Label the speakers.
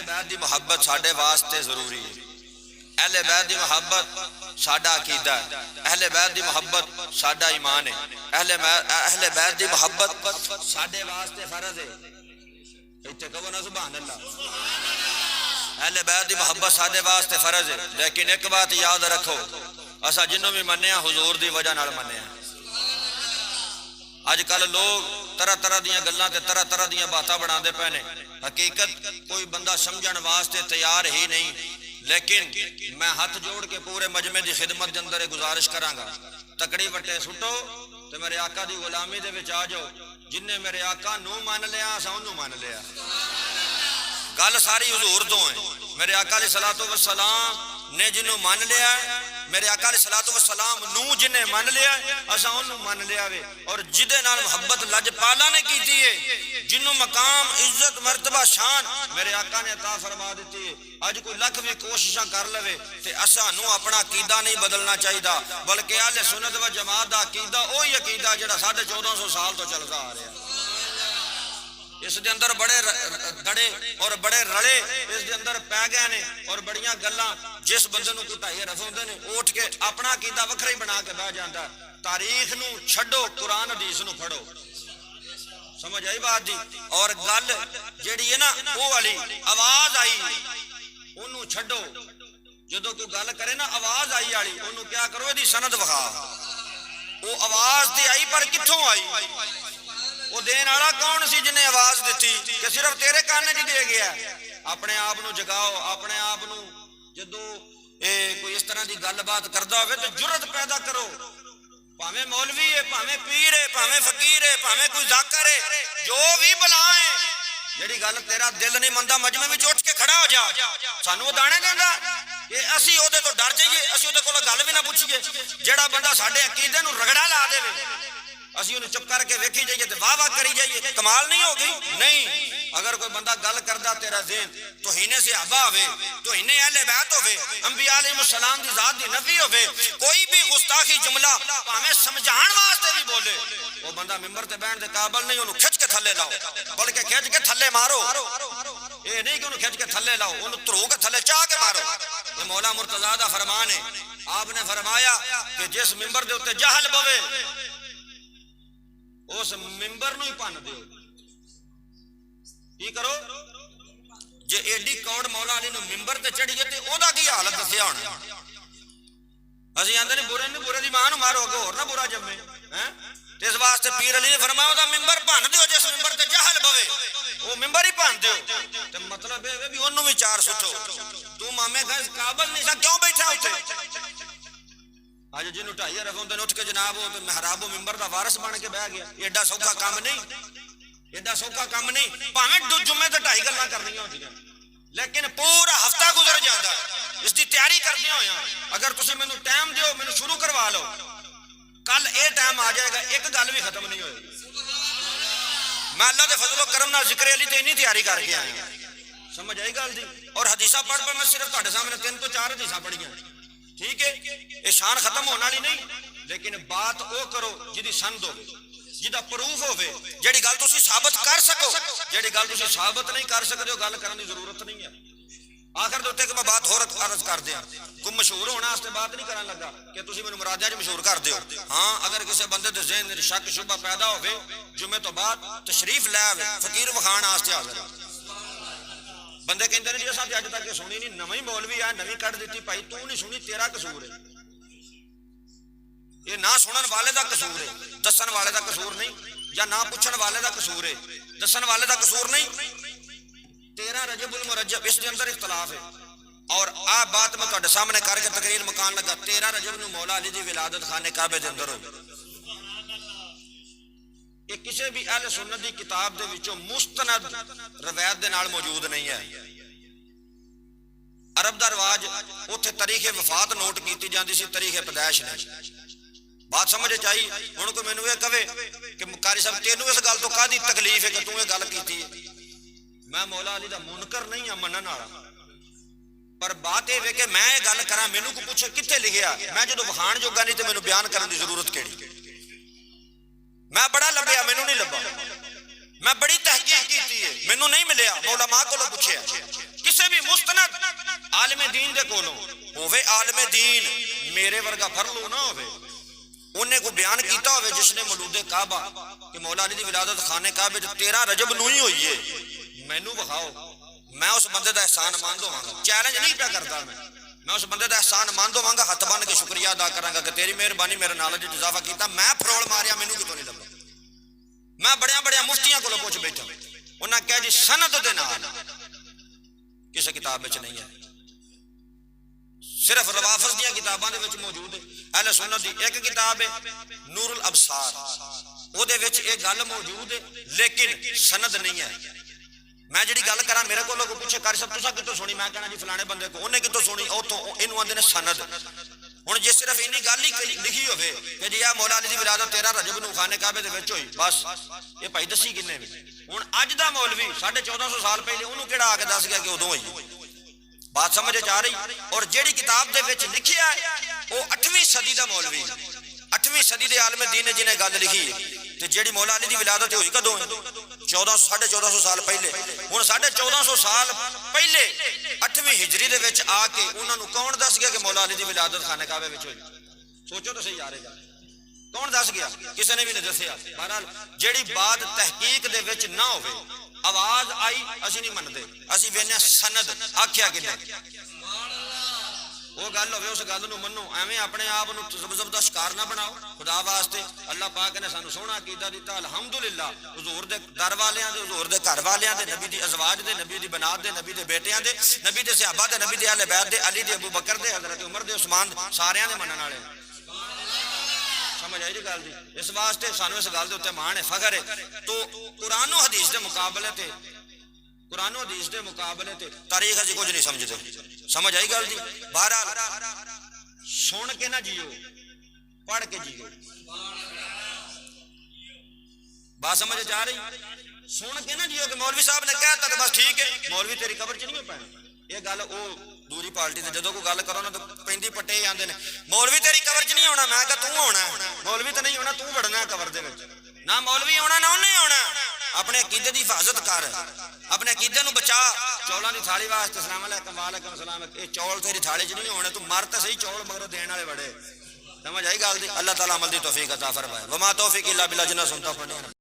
Speaker 1: بیت دی محبت ساڈے واسطے ضروری ہے. اہل بیت دی محبت ساڈا عقیدہ ہے. اہل بیت دی محبت ساڈا ایمان ہے. اہل بیت دی محبت ساڈے واسطے فرض ہے. اتنے کہو نا سبحان اللہ. اہل بیت دی محبت ساڈے واسطے فرض ہے. لیکن ایک بات یاد رکھو, اسا جنوں بھی منیا حضور دی وجہ نال منیا. اج کل لوگ طرح طرح دیاں گلاں تے طرح طرح دیاں باتاں بناندے پے نے. حقیقت کوئی بندہ سمجھن واسطے تیار ہی نہیں. لیکن میں ہاتھ جوڑ کے پورے مجمع دی خدمت دے اندر گزارش کراں گا, تکڑی وٹے سٹو تے میرے آقا دی غلامی دے وچ آ جاؤ. جن نے میرے آقا نو مان لیا اساں اونوں مان لیا. گل ساری حضور تو ہے. میرے آقا علیہ الصلوۃ والسلام نے جنوں مان لیا ہے, میرے آقا علیہ الصلوۃ والسلام نو جنہیں مان لیا ہے اساں اونوں مان لیا وے. اور جدے نال محبت لجپالا نے کیتی ہے, جنوں مقام عزت مرتبہ شان میرے آقا نے عطا فرما دیتی ہے. اج کوئی لکھ بھی کوششاں کر لوے تے اساں نو اپنا عقیدہ نہیں بدلنا چاہیدا, بلکہ اہل سنت و جماعت دا عقیدہ وہی عقیدہ جڑا 1450 سال تو چلدا آ رہا ہے. اس دے اندر بڑے دڑے اور بڑے رڑے اس دے اندر پی گئے نے, اور بڑیاں گلاں جس بندے نو کٹائیے رفوندے نے اٹھ کے اپنا عقیدہ وکھرا ہی بنا کے بہ جاندا. تاریخ نو چھڈو, قرآن حدیث نو پڑھو. سمجھ آئی بات دی. اور گل جیڑی ہے نا وہ والی آواز آئی انہوں چھڈو. جدو کوئی گل کرے نا آواز آئی والی انہوں کیا کرو دی سند وکھا. وہ آواز تے آئی پر کتھوں آئی, وہ دین والا کون سی جنہیں آواز دیتی کہ صرف تیرے کانے نہیں دے گیا. اپنے آپ نو جگاؤ, اپنے آپ نو جدو کوئی اس طرح دی گل بات کردا ہوئے تو جرت پیدا کرو. پاویں مولوی ہے, پاویں پیر ہے, پاویں فقیر ہے, پاویں کوئی ذاکر ہے, جو بھی بلا ہے, جڑی گل تیرا دل نہیں مندا مجمع وچ اٹھ کے کھڑا ہو جا. سانو وہ دانے دیندا کہ اسی او دے تو ڈر جائیے, اسی او دے کول گل بھی نہ پوچھیے. جڑا بندہ ساڈے عقیدے نو رگڑا لا دے اسی انہوں چپ کر کے ویکھی جائیے تو واہ واہ کری جائیے, کمال نہیں ہوگی. نہیں, اگر کوئی بندہ گل کردا تیرا ذہن توہین صحابہ ہوئے, توہین اہل بیت ہوئے, انبیاء علیہ السلام دی ذات دی نفی ہوئے, کوئی بھی گستاخی جملہ پاویں سمجھان واسطے بھی بولے, وہ بندہ ممبر تے بیٹھن دے قابل نہیں. انہوں کھچ کے تھلے لاؤ, بلکہ کھچ کے تھلے مارو. یہ نہیں کہ انہوں کھچ کے تھلے لاؤ, انہوں ترو کے تھلے چاہ کے مارو. یہ مولا مرتضیٰ دا فرمان ہے. آپ نے فرمایا کہ جس ممبر دے اوتے جہل بوے اس ممبر نو ہی پن دیو. کی کرو جے ایڈی کوڑ مولا علی نو ممبر تے چڑھیے تے او دا کی حالت دسیا ہونا. اسی آندے نے برے نہیں, برے دی ماں نو مارو گے اور نہ برا جمے. اس واسطے پیر علی نے فرمایا او دا ممبر پن دیو, جس ممبر تے جہل بوے او ممبر ہی پن دیو. تے مطلب اے بھی اونوں بھی چار سٹھو. تو مامے کا اس قابل نہیں سا کیوں بیٹھا اوتھے. آج جنہوں ٹھائیے رفوندے نے اٹھ کے جناب وہ محراب و ممبر دا وارث بن کے بہ گیا. ایڈا سوکھا کام نہیں, ایڈا سوکھا کام نہیں. پاویں جمعے تے 2.5 گلاں کرنیاں ہوندیاں لیکن پورا ہفتہ گزر جاندا ہے اس دی تیاری کردے ہویا. اگر تسی مینوں ٹائم دیو, مینوں شروع کروا لو, کل اے ٹائم آ جائے گا ایک گل بھی ختم نہیں ہوئے گی. میں اللہ دے فضل و کرم نال ذکر علی تے اتنی تیاری کر کے آیا. سمجھ آئی گل دی. اور حدیثاں پڑھ میں صرف تہاڈے سامنے 3 تو 4 حدیثاں پڑھیاں. ٹھیک ہے, یہ شان ختم ہونے والی نہیں, لیکن بات او کرو جدی سند ہو, جدا پروف ہوے, جیڑی گل تسی ثابت کر سکو. جیڑی گل تسی ثابت نہیں کر سکتے ہو گل کرنے کی ضرورت نہیں ہے. آخر دوتے کہ میں بات ہو عرض کر دیا, کوئی مشہور ہونا واسطے بات نہیں کرن لگا کہ تسی مینوں مرادیاں وچ مشہور کر دیو. ہاں, اگر کسی بندے دے ذہن وچ شک شبہ پیدا ہوے جمعے تو بعد تشریف لے آوے, فقیر وکھان واسطے حاضر ہے. بندے کہندے نے جی اساں تے اج تک سنی نہیں, نویں مولوی آ نویں کڈ دتی بھائی, تو نہیں سنی تیرا قصور ہے. یہ نہ سنن والے دا قصور ہے, دسن والے دا قصور نہیں, یا نہ پوچھن والے دا قصور ہے, دسن والے دا قصور نہیں. 13 رجب المرجب اس دے اندر اختلاف ہے. اور آ بات میں تہاڈے سامنے کر کے تقریر مکان لگا. 13 رجب نو مولا علی دی ولادت خانے کعبے دے اندر ہوئی. یہ کسی بھی اہل سنت دی کتاب دے وچوں مستند روایت دے نال موجود نہیں ہے. عرب دا رواج اوتھے تاریخ وفات نوٹ کیتی جاندی سی, تاریخ پیدائش نہیں. بات سمجھ چاہیے. ہن کوئی مینوں یہ کہے کہ قاری صاحب تینوں اس گل تو کادی تکلیف ہے کہ تو یہ گل کیتی ہے. میں مولا علی دا منکر نہیں ہاں منن والا, پر بات یہ ہے کہ میں یہ گل کراں مینوں کو پوچھے کتنے لکھیا, میں جدوں وکھان جوگا نہیں تے مینوں بیان کرن دی ضرورت کیڑی. میں بڑا لبیا مینوں نہیں لبا, میں بڑی تحقیق کیتی ہے مینوں نہیں ملیا. مولا ماں کولوں پوچھیا, کسے کسے بھی مستند عالم دین دے کولوں ہووے عالم دین میرے ورگا فرلو نہ ہووے انہیں کو بیان کیتا ہوئے جس نے مولود کعبہ کہ مولا علی دی ولادت خانے کعبے 13 رجب نو ہی ہوئی ہے مینوں بخاؤ میں اس بندے دا احسان مند ہوواں گا چیلنج نہیں پیا کرتا میں اس بندے دا احسان مند ہوواں گا ہتھ بن کے شکریہ ادا کراں گا کہ تیری مہربانی میرے نالج وچ اضافہ کیتا میں فروڑ ماریا مینوں کتوں نہیں لبا میں بڑیاں مفتیاں کولوں پوچھ بیٹھا انہاں کہا جی سند دے نال کسی کتاب وچ نہیں ہے صرف روافض دیاں کتاباں دے وچ موجود ہے اہل سنت دی ایک کتاب ہے نور الابصار او دے وچ ایک گل موجود ہے لیکن سند نہیں ہے میں جڑی گل کراں میرے کو لوگ پوچھے کر سب تساں کتوں سنی میں کہنا جی فلانے بندے کو انہیں کتوں سنی اوتھوں اینوں آندے نے سند ہن جے صرف اینی گل ہی لکھی ہوے کہ جی آ مولا علی دی ولادت 13 رجب نو خانے کعبے دے وچ ہوئی بس یہ بھائی دسی کنے ہن اج دا مولوی 1450 سال پہلے انہوں کیڑا آ کے دس گیا کہ ادوں ہوئی بات سمجھ آ رہی اور جیڑی کتاب دے وچ لکھیا ہے وہ 8ویں صدی دا مولوی 8ویں صدی دے عالم دین نے جنہیں گل لکھی ہے تے جیڑی مولا علی دی ولادت ہوئی کدوں 1450 سال پہلے ہن 1450 سال پہلے 8ویں ہجری دے وچ آ کے انہاں نوں کون دس گیا کہ مولا علی دی ولادت خانہ کعبے وچ ہوئی سوچو تو صحیح یار کون دس گیا کسی نے بھی نہیں دسیا بہرحال جیڑی بات تحقیق دے وچ نہ ہوے آواز آئی اسی نہیں منتے اسی وینے سند آکھیا کنے وہ گل ہوے اس گل نو منو ایویں اپنے آپ نو تذبذب دا شکار نہ بناؤ خدا واسطے اللہ پاک نے سانو سونا عقیدہ دیتا الحمدللہ حضور دے در والیاں دے حضور دے گھر والیاں دے نبی دی ازواج دے نبی دی بنات دے نبی دے بیٹیاں دے نبی دے صحابہ دے نبی دے اہل بیت دے علی دے ابو بکر دے حضرت عمر دے عثمان ساریاں دے منن والے سمجھ آئی جی گل دی اس واسطے سانو اس گل دے اوتے مان ہے فخر ہے تو قرآن و حدیث دے مقابلے تے قرآن و حدیث دے مقابلے تے تاریخ اسی کچھ نہیں سمجھتے سمجھ آئی گل جی بہرحال سن کے نہ جیو پڑھ کے جیو بات سمجھ آ رہی سن کے نہ جیو کہ مولوی صاحب نے کہتا تو بس ٹھیک ہے مولوی تیری قبر چ نہیں پانا یہ گل وہ دوری پارٹی تے جدوں کوئی گل کرو نا تو پیندی پٹے آندے نے مولوی تیری قبر چ نہیں ہونا میں کہ تو ہونا مولوی تے نہیں ہونا تو وڑنا قبر دے وچ نہ مولوی ہونا نہ انہیں ہونا اپنے عقیدے دی حفاظت کر اپنے عقیدے نو بچا چولاں دی تھالی واسطے السلام علیکم وعلیکم السلام یہ چول تیری تھالی چ نہیں ہونے تو مر تے صحیح چول مگر دین والے بڑے سمجھ آئی گل دی اللہ تعالی عمل دی توفیق عطا فرمائے وما توفیق الا باللہ جنہ سنتا پڑھنے